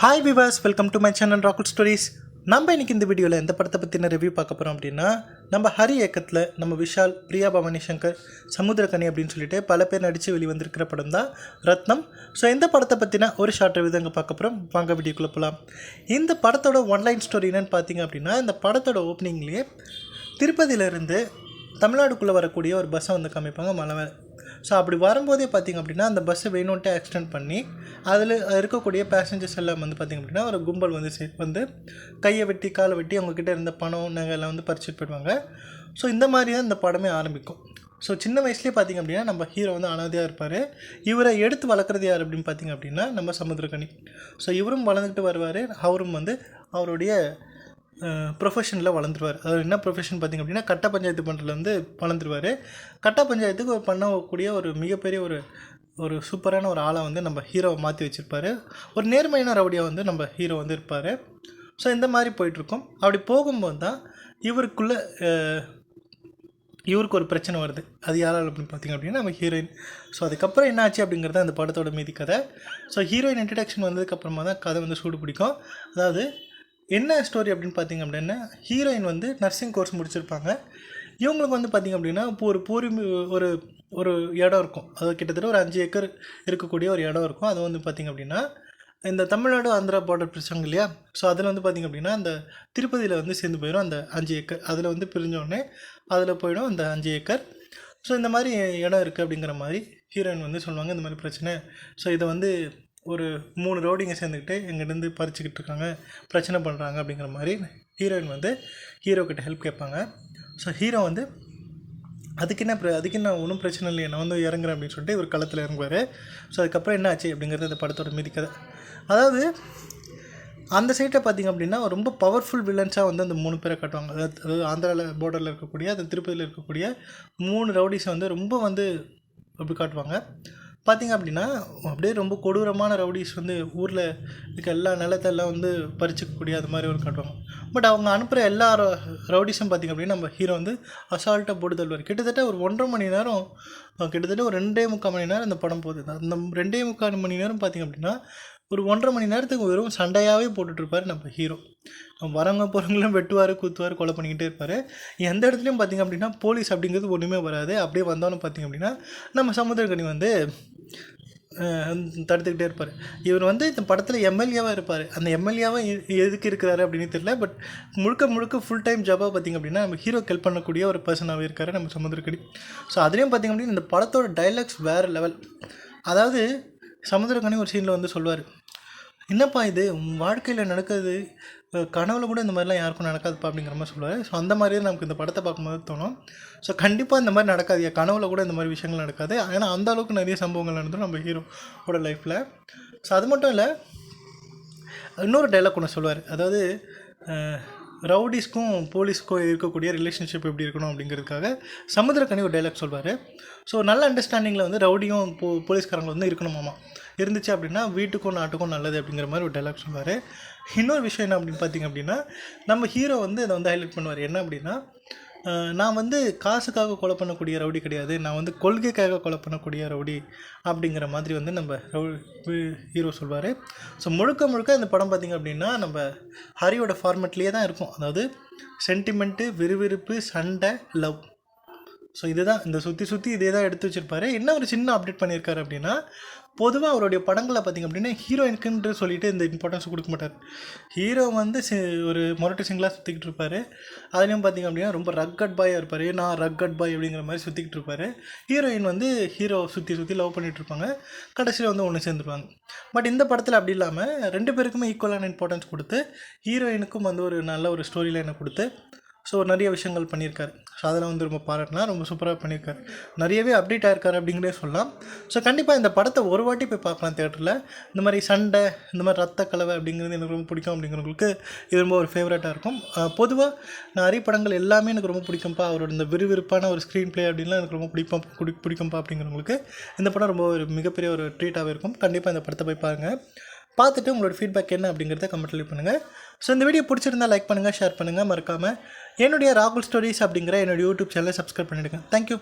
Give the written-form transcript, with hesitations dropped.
Hi Vilas, welcome to my channel ராகுல் stories. நம்ம இன்றைக்கி இந்த வீடியோவில் எந்த படத்தை பற்றின ரிவ்யூ பார்க்க போகிறோம் அப்படின்னா, நம்ம ஹரி இயக்கத்தில் நம்ம விஷால், பிரியா பவானி சங்கர், சமுத்திரக்கனி அப்படின்னு சொல்லிட்டு பல பேர் நடித்து வெளிவந்திருக்கிற படம் தான் ரத்னம். ஸோ இந்த படத்தை பற்றின ஒரு ஷார்ட் ரிவ்யூ தாங்க பார்க்க போகிறோம். வாங்க வீடியோக்குள்ளே போகலாம். இந்த படத்தோட ஒன்லைன் ஸ்டோரி என்னென்னு பார்த்தீங்க அப்படின்னா, இந்த படத்தோட ஓப்பனிங்லேயே திருப்பதியிலேருந்து தமிழ்நாடுக்குள்ளே வரக்கூடிய ஒரு பஸ்ஸை வந்து காமிப்பாங்க மலை மேலே. ஸோ அப்படி வரும்போதே பார்த்திங்க அப்படின்னா, அந்த பஸ்ஸை வேணும்ன்ட்டு ஆக்சிடென்ட் பண்ணி அதில் இருக்கக்கூடிய பேசஞ்சர்ஸ் எல்லாம் வந்து பார்த்திங்க அப்படின்னா ஒரு கும்பல் வந்து கையை வெட்டி காலை வெட்டி அவங்கக்கிட்ட இருந்த பணம் நகை எல்லாம் வந்து பறிச்சுட்டு போயிடுவாங்க. ஸோ இந்த மாதிரி தான் இந்த படமே ஆரம்பிக்கும். ஸோ சின்ன வயசுலேயே பார்த்திங்க அப்படின்னா நம்ம ஹீரோ வந்து அனாதையாக இருப்பார். இவரை எடுத்து வளர்க்குறது யார் அப்படின்னு பார்த்திங்க அப்படின்னா நம்ம சமுத்திரக்கனி. ஸோ இவரும் வளர்ந்துக்கிட்டு வருவார். அவரும் வந்து அவருடைய ப்ரொஃபஷனில் வளர்ந்துருவார். அதாவது என்ன ப்ரொஃபஷன் பார்த்திங்க அப்படின்னா கட்ட பஞ்சாயத்து பண்ணுறதுல வந்து வளர்ந்துருவார். கட்ட பஞ்சாயத்துக்கு பண்ணக்கூடிய ஒரு மிகப்பெரிய ஒரு சூப்பரான ஒரு ஆளை வந்து நம்ம ஹீரோவை மாற்றி வச்சுருப்பார். ஒரு நேர்மையான ரவுடியாக வந்து நம்ம ஹீரோ வந்து இருப்பார். ஸோ இந்த மாதிரி போயிட்டுருக்கோம். அப்படி போகும்போது தான் இவருக்கு ஒரு பிரச்சனை வருது. அது யாரால் அப்படின்னு பார்த்திங்க அப்படின்னா நம்ம ஹீரோயின். ஸோ அதுக்கப்புறம் என்ன ஆச்சு அப்படிங்கிறது அந்த படத்தோட மீதி கதை. ஸோ ஹீரோயின் இன்ட்ரடக்ஷன் வந்ததுக்கப்புறமா தான் கதை வந்து சூடு பிடிக்கும். அதாவது என்ன ஸ்டோரி அப்படின்னு பார்த்திங்க அப்படின்னா, ஹீரோயின் வந்து நர்சிங் கோர்ஸ் முடிச்சிருப்பாங்க. இவங்களுக்கு வந்து பார்த்திங்க அப்படின்னா இப்போ ஒரு ஒரு இடம் இருக்கும். அது கிட்டத்தட்ட ஒரு 5 ஏக்கர் இருக்கக்கூடிய ஒரு இடம் இருக்கும். அது வந்து பார்த்திங்க அப்படின்னா இந்த தமிழ்நாடு ஆந்திரா பார்டர் பிரிச்சாங்க இல்லையா. ஸோ அதில் வந்து பார்த்திங்க அப்படின்னா அந்த திருப்பதியில் வந்து சேர்ந்து போயிடும் அந்த 5 ஏக்கர். அதில் வந்து பிரிஞ்சோடனே அதில் போயிடும் அந்த 5 ஏக்கர். ஸோ இந்த மாதிரி இடம் இருக்குது அப்படிங்கிற மாதிரி ஹீரோயின் வந்து சொல்லுவாங்க. இந்த மாதிரி பிரச்சனை. ஸோ இதை வந்து ஒரு 3 ரவுடிங்க சேர்ந்துக்கிட்டு எங்கிட்டேருந்து பறிச்சுக்கிட்டு இருக்காங்க, பிரச்சனை பண்ணுறாங்க அப்படிங்கிற மாதிரி ஹீரோயின் வந்து ஹீரோக்கிட்ட ஹெல்ப் கேட்பாங்க. ஸோ ஹீரோ வந்து அதுக்கு என்ன ஒன்றும் பிரச்சனை இல்லையா, நான் வந்து இறங்குறேன் அப்படின்னு சொல்லிட்டு இவர் களத்தில் இறங்குவார். ஸோ அதுக்கப்புறம் என்ன ஆச்சு அப்படிங்கிறது அந்த படத்தோட மீதி கதை. அதாவது அந்த சைட்டை பார்த்திங்க அப்படின்னா ரொம்ப பவர்ஃபுல் வில்லன்ஸாக வந்து அந்த 3 பேரை காட்டுவாங்க. அதாவது ஆந்திராவில் பார்டரில் இருக்கக்கூடிய அந்த திருப்பதியில் இருக்கக்கூடிய 3 ரவுடிஸை வந்து ரொம்ப வந்து அப்படி காட்டுவாங்க. பார்த்திங்க அப்படின்னா அப்படியே ரொம்ப கொடூரமான ரவுடிஸ் வந்து ஊரில் இருக்க எல்லா நிலத்தெல்லாம் வந்து பறிச்சிக்கக்கூடிய அது மாதிரி ஒரு காட்டுவாங்க. பட் அவங்க அனுப்புகிற எல்லா ரவுடிஸும் பார்த்திங்க அப்படின்னா நம்ம ஹீரோ வந்து அசால்ட்டாக போட்டு தள்ளுவார். கிட்டத்தட்ட ஒரு 1.5 மணி நேரம், கிட்டத்தட்ட ஒரு 2.25 மணி நேரம் இந்த படம் போகுது. அந்த 2.25 மணி நேரம் பார்த்திங்க அப்படின்னா ஒரு 1.5 மணி நேரத்துக்கு வெறும் சண்டையாகவே போட்டுட்ருப்பார் நம்ம ஹீரோ. வரவங்க போகிறவங்களும் வெட்டுவார், குத்துவார், கொலை பண்ணிக்கிட்டே இருப்பார். எந்த இடத்துலையும் பார்த்திங்க அப்படின்னா போலீஸ் அப்படிங்கிறது ஒன்றுமே வராது. அப்படியே வந்தாலும் பார்த்திங்க அப்படின்னா நம்ம சமுத்திரக்கனி வந்து தடுத்துக்கிட்டே இருப்பார். இவர் வந்து இந்த படத்தில் எம்எல்ஏவாக இருப்பார். அந்த எம்எல்ஏவாக எதுக்கு இருக்கிறாரு அப்படின்னு தெரியல. பட் முழுக்க ஃபுல் டைம் ஜாபாக பார்த்திங்க அப்படின்னா நம்ம ஹீரோ ஹெல்ப் பண்ணக்கூடிய ஒரு பர்சனாகவே இருக்கார் நம்ம சமுத்திரக்கனி. ஸோ அதுலேயும் பார்த்திங்க அப்படின்னா இந்த படத்தோட டைலாக்ஸ் வேறு லெவல். அதாவது சமுத்திரக்கனி ஒரு சீனில் வந்து சொல்லுவார், என்னப்பா இது வாழ்க்கையில் நடக்கிறது, கனவுல கூட இந்த மாதிரிலாம் யாருக்கும் நடக்காதுப்பா அப்படிங்கிற மாதிரி சொல்லுவார். ஸோ அந்த மாதிரியே நமக்கு இந்த படத்தை பார்க்கும்போது தோணும். ஸோ கண்டிப்பாக இந்த மாதிரி நடக்காது, கனவுல கூட இந்த மாதிரி விஷயங்கள் நடக்காது. ஏன்னா அந்த அளவுக்கு நிறைய சம்பவங்கள் நடந்துடும் நம்ம ஹீரோவோட லைஃப்பில். ஸோ அது மட்டும் இல்லை, இன்னொரு டைலாக் ஒன்று சொல்லுவார். அதாவது ரவுடிஸ்க்கும் போலீஸ்க்கும் இருக்கக்கூடிய ரிலேஷன்ஷிப் எப்படி இருக்கணும் அப்படிங்கிறதுக்காக சமுத்திரக்கனி ஒரு டைலாக் சொல்வார். ஸோ நல்ல அண்டர்ஸ்டாண்டிங்கில் வந்து ரவுடியும் போலீஸ்காரங்க வந்து இருக்கணுமாமா. இருந்துச்சு அப்படின்னா வீட்டுக்கும் நாட்டுக்கும் நல்லது அப்படிங்கிற மாதிரி ஒரு டைலாக் சொல்வார். இன்னொரு விஷயம் என்ன அப்படின்னு பார்த்திங்க அப்படின்னா நம்ம ஹீரோ வந்து இதை வந்து ஹைலைட் பண்ணுவார். என்ன அப்படின்னா, நான் வந்து காசுக்காக கொலை பண்ணக்கூடிய ரவுடி கிடையாது, நான் வந்து கொள்கைக்காக கொலை பண்ணக்கூடிய ரவுடி அப்படிங்கிற மாதிரி வந்து நம்ம ஹீரோ சொல்வார். ஸோ முழுக்க இந்த படம் பார்த்திங்க அப்படின்னா நம்ம ஹரியோட ஃபார்மேட்லேயே தான் இருக்கும். அதாவது சென்டிமெண்ட்டு, விறுவிறுப்பு, சண்டை, லவ். ஸோ இதுதான் இந்த சுற்றி இதே தான் எடுத்து வச்சுருப்பாரு. என்ன ஒரு சின்ன அப்டேட் பண்ணியிருக்காரு அப்படின்னா, பொதுவாக அவருடைய படங்களில் பார்த்திங்க அப்படின்னா ஹீரோயினுக்குன்ற சொல்லிட்டு இந்த இம்பார்ட்டன்ஸ் கொடுக்க மாட்டார். ஹீரோ வந்து ஒரு மொரட்டு சிங்கிளாக சுற்றிக்கிட்டு இருப்பார். அதுலேயும் பார்த்திங்க அப்படின்னா ரொம்ப ரக்கட் பாயாக இருப்பார். நான் ரக்கட் பாய் அப்படிங்கிற மாதிரி சுற்றிக்கிட்டு இருப்பார். ஹீரோயின் வந்து ஹீரோ சுற்றி லவ் பண்ணிகிட்ருப்பாங்க. கடைசியில் வந்து ஒன்று சேர்ந்துருவாங்க. பட் இந்த படத்தில் அப்படி இல்லாமல் 2 பேருக்குமே ஈக்குவலான இம்பார்ட்டன்ஸ் கொடுத்து ஹீரோயினுக்கும் வந்து ஒரு நல்ல ஒரு ஸ்டோரி லைனை கொடுத்து ஸோ நிறைய விஷயங்கள் பண்ணியிருக்காரு. ஸோ அதெல்லாம் வந்து ரொம்ப பாராட்டினா ரொம்ப சூப்பராக பண்ணியிருக்காரு. நிறையவே அப்டேட் ஆகிருக்காரு அப்படிங்கிறே சொல்லலாம். ஸோ கண்டிப்பாக இந்த படத்தை ஒரு வாட்டி போய் பார்க்கலாம் தேட்டரில். இந்த மாதிரி சண்டை, இந்த மாதிரி ரத்த கலவை அப்படிங்கிறது எனக்கு ரொம்ப பிடிக்கும் அப்படிங்கிறவங்களுக்கு இது ரொம்ப ஒரு ஃபேவரட்டாக இருக்கும். பொதுவாக நான் நிறைய படங்கள் எல்லாமே எனக்கு ரொம்ப பிடிக்கும்ப்பா, அவரோட இந்த விறுவிறுப்பான ஒரு ஸ்க்ரீன் ப்ளே அப்படின்லாம் எனக்கு ரொம்ப பிடிக்கும்ப்பா அப்படிங்கிறவங்களுக்கு இந்த படம் ரொம்ப ஒரு மிகப்பெரிய ஒரு ட்ரீட்டாகவே இருக்கும். கண்டிப்பாக இந்த படத்தை போய் பாருங்கள். பார்த்துட்டு உங்களோட ஃபீட்பேக் என்ன அப்படிங்கிறத கமெண்ட்ல லீவ் பண்ணுங்கள். ஸோ இந்த வீடியோ பிடிச்சிருந்தால் லைக் பண்ணுங்கள், ஷேர் பண்ணுங்கள். மறக்காமல் என்னுடைய ராகுல் ஸ்டோரிஸ் அப்படிங்கிற என்னுடைய யூடியூப் சேனலை சப்ஸ்கிரைப் பண்ணிவிடுங்க. தேங்க்யூ.